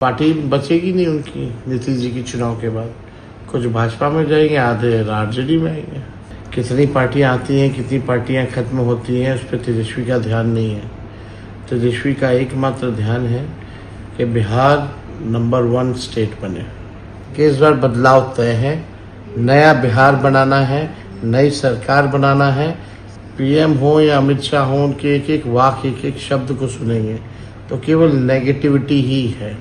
Party बचेगी नहीं उनकी नीतीश जी की चुनाव के बाद। कुछ भाजपा में जाएंगे, आधे आरजेडी में आएंगे। कितनी पार्टियां आती हैं, कितनी पार्टियां खत्म होती हैं, उस पर तेजस्वी का ध्यान नहीं है। तेजस्वी का एकमात्र ध्यान है कि बिहार नंबर 1 स्टेट बने, कि इस बार बदलाव तय है, नया बिहार बनाना है, नई सरकार बनाना है। पीएम हो या अमित शाह हो, उनके एक एक वाक्य, एक एक शब्द को सुनेंगे तो केवल नेगेटिविटी ही है,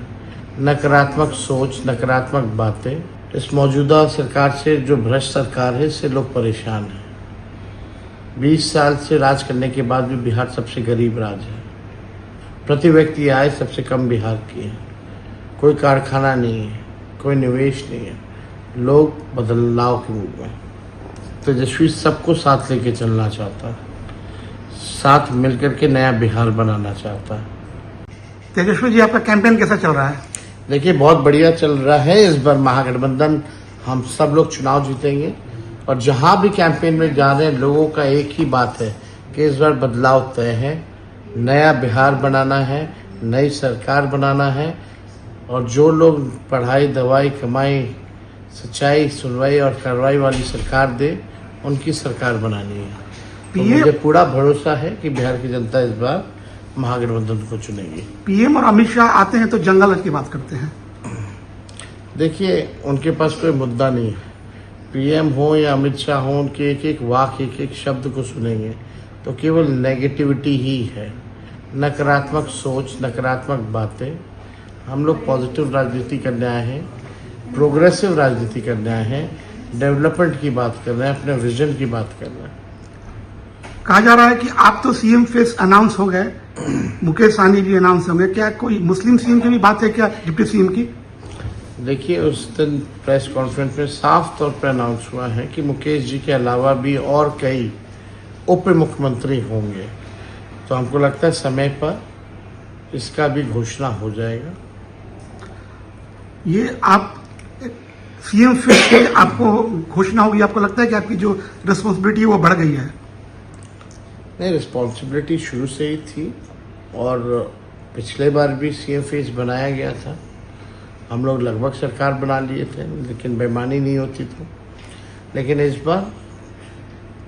नकारात्मक सोच, नकारात्मक बातें। इस मौजूदा सरकार से, जो भ्रष्ट सरकार है, इससे लोग परेशान हैं। 20 साल से राज करने के बाद भी बिहार सबसे गरीब राज्य है। प्रति व्यक्ति आय सबसे कम बिहार की है। कोई कारखाना नहीं है, कोई निवेश नहीं है, लोग बदलाव के मूड में। तेजस्वी सबको साथ लेके चलना चाहता है, साथ मिलकर के नया बिहार बनाना चाहता है। तेजस्वी जी, आपका कैंपेन कैसा चल रहा है? देखिए, बहुत बढ़िया चल रहा है। इस बार महागठबंधन, हम सब लोग चुनाव जीतेंगे। और जहां भी कैंपेन में जा रहे हैं, लोगों का एक ही बात है कि इस बार बदलाव तय है, नया बिहार बनाना है, नई सरकार बनाना है। और जो लोग पढ़ाई, दवाई, कमाई, सच्चाई, सुनवाई और कार्रवाई वाली सरकार दे, उनकी सरकार बनानी है। तो मुझे पूरा भरोसा है कि बिहार की जनता इस बार महागठबंधन को चुनेगी। पीएम और अमित शाह आते हैं तो जंगल की बात करते हैं। देखिए, उनके पास कोई मुद्दा नहीं है। पीएम हो या अमित शाह हो, उनके एक एक वाक्य, एक एक शब्द को सुनेंगे तो केवल नेगेटिविटी ही है, नकारात्मक सोच, नकारात्मक बातें। हम लोग पॉजिटिव राजनीति करने आए हैं, प्रोग्रेसिव राजनीति करने आए हैं, डेवलपमेंट की बात कर रहे हैं, अपने विजन की बात कर रहे हैं। कहा जा रहा है कि आप तो सीएम फेस अनाउंस हो गए, मुकेश सहनी भी अनाउंस हो गए, क्या कोई मुस्लिम सीएम की भी बात है क्या, डिप्टी सीएम की? देखिए, उस दिन प्रेस कॉन्फ्रेंस में साफ तौर पर अनाउंस हुआ है कि मुकेश जी के अलावा भी और कई उप मुख्यमंत्री होंगे। तो हमको लगता है समय पर इसका भी घोषणा हो जाएगा। ये आप सीएम फेस की आपको घोषणा होगी, आपको लगता है कि आपकी जो रिस्पॉन्सिबिलिटी है वो बढ़ गई है? नहीं, रिस्पॉन्सिबिलिटी शुरू से ही थी और पिछले बार भी सीएम फेस बनाया गया था। हम लोग लगभग सरकार बना लिए थे, लेकिन बेईमानी नहीं होती थी। लेकिन इस बार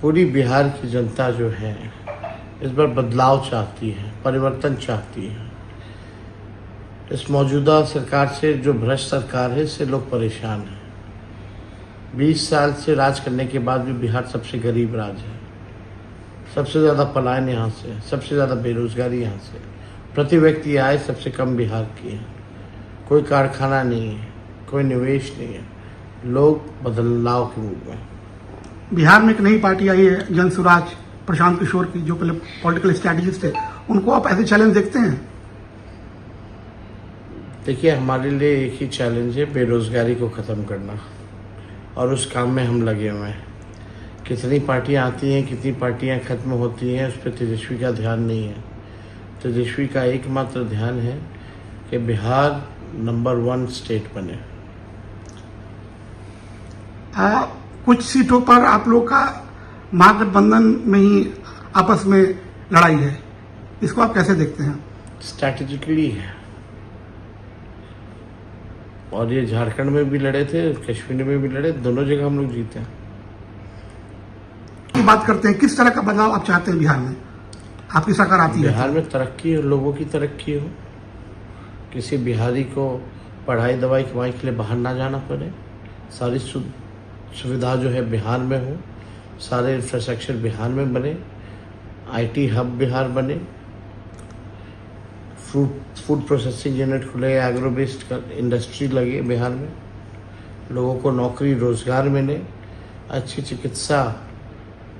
पूरी बिहार की जनता जो है, इस बार बदलाव चाहती है, परिवर्तन चाहती है। इस मौजूदा सरकार से, जो भ्रष्ट सरकार है, इससे लोग परेशान हैं। 20 साल से राज करने के बाद भी बिहार सबसे गरीब राज्य है। सबसे ज़्यादा पलायन यहाँ से है, सबसे ज़्यादा बेरोजगारी यहाँ से। प्रति व्यक्ति आय सबसे कम बिहार की है। कोई कारखाना नहीं है, कोई निवेश नहीं है, लोग बदलाव के मूड में। बिहार में एक नई पार्टी आई है, जन स्वराज, प्रशांत किशोर की, जो पहले पॉलिटिकल स्ट्रैटेजिस्ट है, उनको आप ऐसे चैलेंज देखते हैं? देखिए, हमारे लिए एक ही चैलेंज है, बेरोजगारी को ख़त्म करना, और उस काम में हम लगे हुए हैं। कितनी पार्टियां आती हैं, कितनी पार्टियां खत्म होती हैं, उस पर तेजस्वी का ध्यान नहीं है। तेजस्वी का एकमात्र ध्यान है कि बिहार नंबर 1 स्टेट बने। कुछ सीटों पर आप लोग का महागठबंधन में ही आपस में लड़ाई है, इसको आप कैसे देखते हैं? स्ट्रैटेजिकली है, और ये झारखंड में भी लड़े थे, कश्मीर में भी लड़े, दोनों जगह हम लोग जीते हैं। बात करते हैं, किस तरह का बदलाव आप चाहते हैं बिहार में? आपकी सरकार आती है, बिहार में तरक्की हो, लोगों की तरक्की हो, किसी बिहारी को पढ़ाई, दवाई, कमाई के लिए बाहर ना जाना पड़े, सारी सुविधा जो है बिहार में हो, सारे इंफ्रास्ट्रक्चर बिहार में बने, आईटी हब बिहार बने, फूड प्रोसेसिंग यूनिट खुले, एग्रो बेस्ड इंडस्ट्री लगे बिहार में, लोगों को नौकरी, रोजगार मिले, अच्छी चिकित्सा,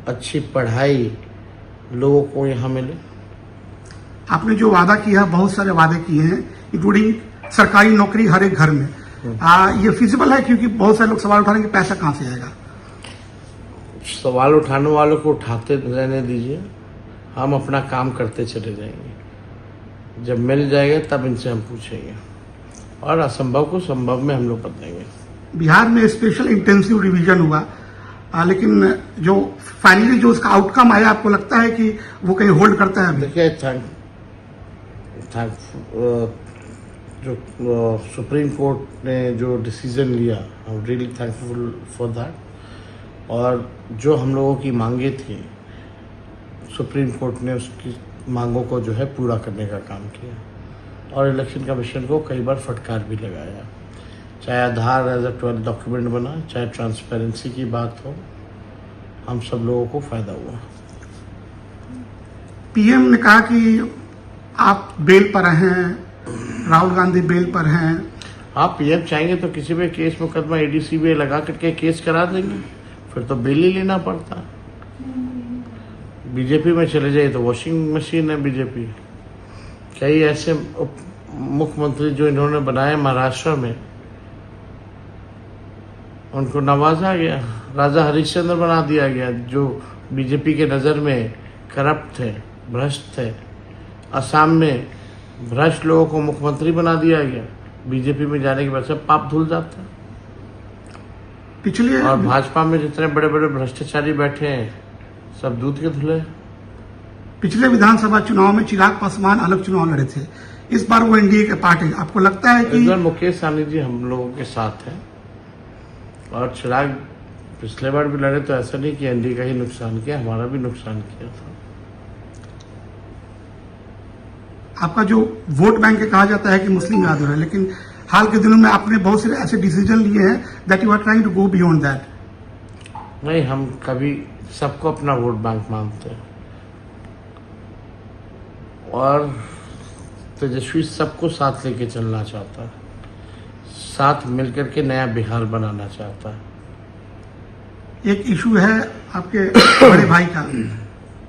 अच्छी पढ़ाई लोगों को यहाँ मिले। आपने जो वादा किया, बहुत सारे वादे किए हैं, इंक्लूडिंग सरकारी नौकरी हर एक घर में। ये फिजिबल है? क्योंकि बहुत सारे लोग सवाल उठा रहे हैं कि पैसा कहाँ से आएगा। सवाल उठाने वालों को उठाते रहने दीजिए, हम अपना काम करते चले जाएंगे। जब मिल जाएगा तब इनसे हम पूछेंगे, और असंभव को संभव में हम लोग बदलेंगे। बिहार में स्पेशल इंटेंसिव रिवीजन हुआ, लेकिन जो फाइनली जो उसका आउटकम आया, आपको लगता है कि वो कहीं होल्ड करता है? देखिए, जो सुप्रीम कोर्ट ने जो डिसीजन लिया, I am really thankful for that. और जो हम लोगों की मांगे थी, सुप्रीम कोर्ट ने उसकी मांगों को जो है पूरा करने का काम किया और इलेक्शन कमीशन को कई बार फटकार भी लगाया। चाहे आधार एज अ 12 डॉक्यूमेंट बना, चाहे ट्रांसपेरेंसी की बात हो, हम सब लोगों को फायदा हुआ। पीएम ने कहा कि आप बेल पर हैं, राहुल गांधी बेल पर हैं। आप पीएम चाहेंगे तो किसी भी केस मुकदमा ADCBI लगा करके केस करा देंगे, फिर तो बेल ही लेना पड़ता। बीजेपी में चले जाइए तो वॉशिंग मशीन है बीजेपी। कई ऐसे मुख्यमंत्री जो इन्होंने बनाए महाराष्ट्र में, उनको नवाजा गया, राजा हरिश्चंद्र बना दिया गया, जो बीजेपी के नज़र में करप्ट थे, भ्रष्ट थे। असम में भ्रष्ट लोगों को मुख्यमंत्री बना दिया गया। बीजेपी में जाने के बाद सब पाप धुल जाता है। पिछले और भाजपा में जितने बड़े बड़े भ्रष्टाचारी बैठे हैं, सब दूध के धुले। पिछले विधानसभा चुनाव में चिराग पासवान अलग चुनाव लड़े थे, इस बार वो एनडीए के पार्ट है। आपको लगता है कि इधर मुकेश सहनी जी हम लोगों के साथ हैं और चिराग पिछले बार भी लड़े तो ऐसा नहीं कि एनडीए का ही नुकसान किया, हमारा भी नुकसान किया था। आपका जो वोट बैंक है, कहा जाता है कि मुस्लिम यादव है, लेकिन हाल के दिनों में आपने बहुत से ऐसे डिसीजन लिए हैं that you are trying to go beyond that. नहीं, हम कभी सबको अपना वोट बैंक मानते हैं और तेजस्वी सबको साथ लेके चलना चाहता है, साथ मिलकर के नया बिहार बनाना चाहता है। एक इशू है आपके बड़े भाई का,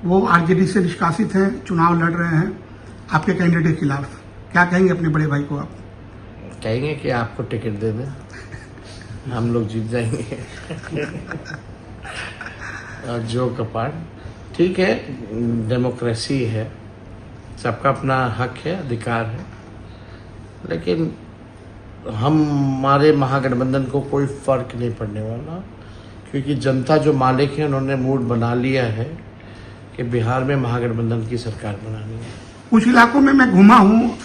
वो आरजेडी से निष्कासित हैं, चुनाव लड़ रहे हैं आपके कैंडिडेट के खिलाफ। क्या कहेंगे अपने बड़े भाई को आप? कहेंगे कि आपको टिकट दे दें, हम लोग जीत जाएंगे। और जो कपाट, ठीक है, डेमोक्रेसी है, सबका अपना हक है, अधिकार है, लेकिन हमारे महागठबंधन को कोई फर्क नहीं पड़ने वाला, क्योंकि जनता जो मालिक है उन्होंने मूड बना लिया है कि बिहार में महागठबंधन की सरकार बनानी है। कुछ इलाकों में मैं घूमा हूँ,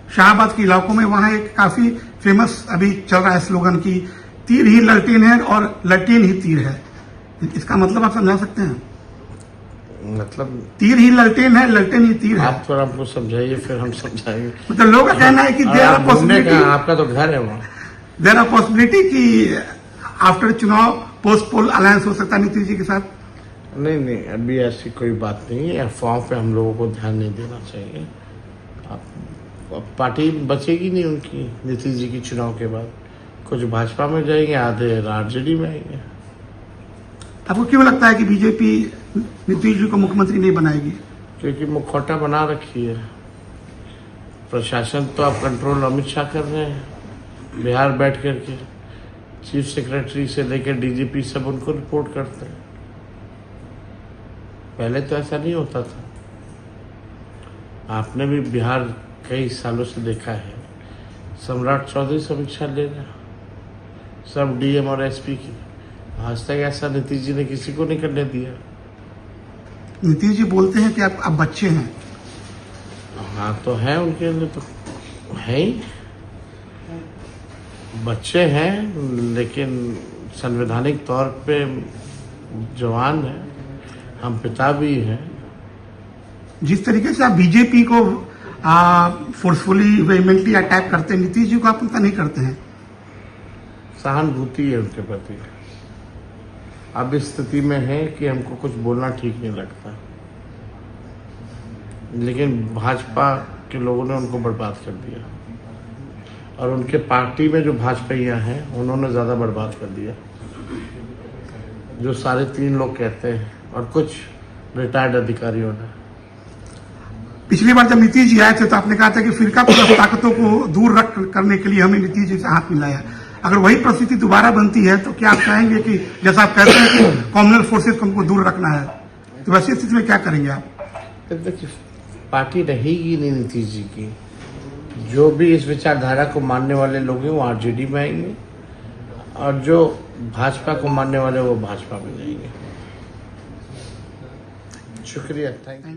शाहबाद के इलाकों में, वहाँ एक काफी फेमस अभी चल रहा है स्लोगन की तीर ही ललटेन है और ललटेन ही तीर है। इसका मतलब आप समझा सकते हैं? मतलब तीर ही ललटेन है, ललटेन ही तीर है। आप थोड़ा हमको समझाइए, फिर हम समझाएंगे। मतलब लोगों का कहना है कि आपका तो घर है वहाँ, देयर आर पॉसिबिलिटी कि आफ्टर चुनाव पोस्ट पोल अलायंस हो सकता है नीतीश जी के साथ। नहीं, अभी ऐसी कोई बात नहीं है। अफवाह पे हम लोगों को ध्यान नहीं देना चाहिए। पार्टी बचेगी नहीं उनकी नीतीश जी की चुनाव के बाद। कुछ भाजपा में जाएंगे, आधे आरजेडी में आएंगे। आपको क्यों लगता है कि बीजेपी नीतीश जी को मुख्यमंत्री नहीं बनाएगी? क्योंकि मुखौटा बना रखी है। प्रशासन तो आप कंट्रोल अमित शाह कर रहे हैं, बिहार बैठ करके चीफ सेक्रेटरी से लेकर डीजीपी सब उनको रिपोर्ट करते हैं। पहले तो ऐसा नहीं होता था। आपने भी बिहार कई सालों से देखा है, सम्राट चौधरी समीक्षा ले रहे, सब डीएम और एसपी की। आज तक ऐसा नीतीश जी ने किसी को नहीं करने दिया। नीतीश जी बोलते हैं कि आप बच्चे हैं। हाँ तो है, उनके लिए तो है ही, बच्चे हैं, लेकिन संवैधानिक तौर पे जवान है। हम पिता भी हैं। जिस तरीके से आप बीजेपी को फोर्सफुली वेहेमेंटली अटैक करते हैं, नीतीश जी को आप उनका नहीं करते हैं। सहानुभूति है उनके प्रति। अब इस स्थिति में है कि हमको कुछ बोलना ठीक नहीं लगता, लेकिन भाजपा के लोगों ने उनको बर्बाद कर दिया और उनके पार्टी में जो भाजपाइयां हैं उन्होंने ज्यादा बर्बाद कर दिया, जो सारे 3 लोग कहते हैं और कुछ रिटायर्ड अधिकारियों ने। पिछली बार जब नीतीश जी आए थे तो आपने कहा था कि फिरका ताकतों को दूर रख करने के लिए हमें नीतीश जी से हाथ मिलाया। अगर वही परिस्थिति दोबारा बनती है तो क्या आप चाहेंगे कि जैसा आप कहते हैं कि कॉमनल फोर्सेस को हमको दूर रखना है, तो वैसी स्थिति में क्या करेंगे आप? देखिए, पार्टी रहेगी नहीं नीतीश जी की। जो भी इस विचारधारा को मानने वाले लोग हैं वो आरजेडी में आएंगे और जो भाजपा को मानने वाले वो भाजपा में जाएंगे। शुक्रिया, थैंक यू।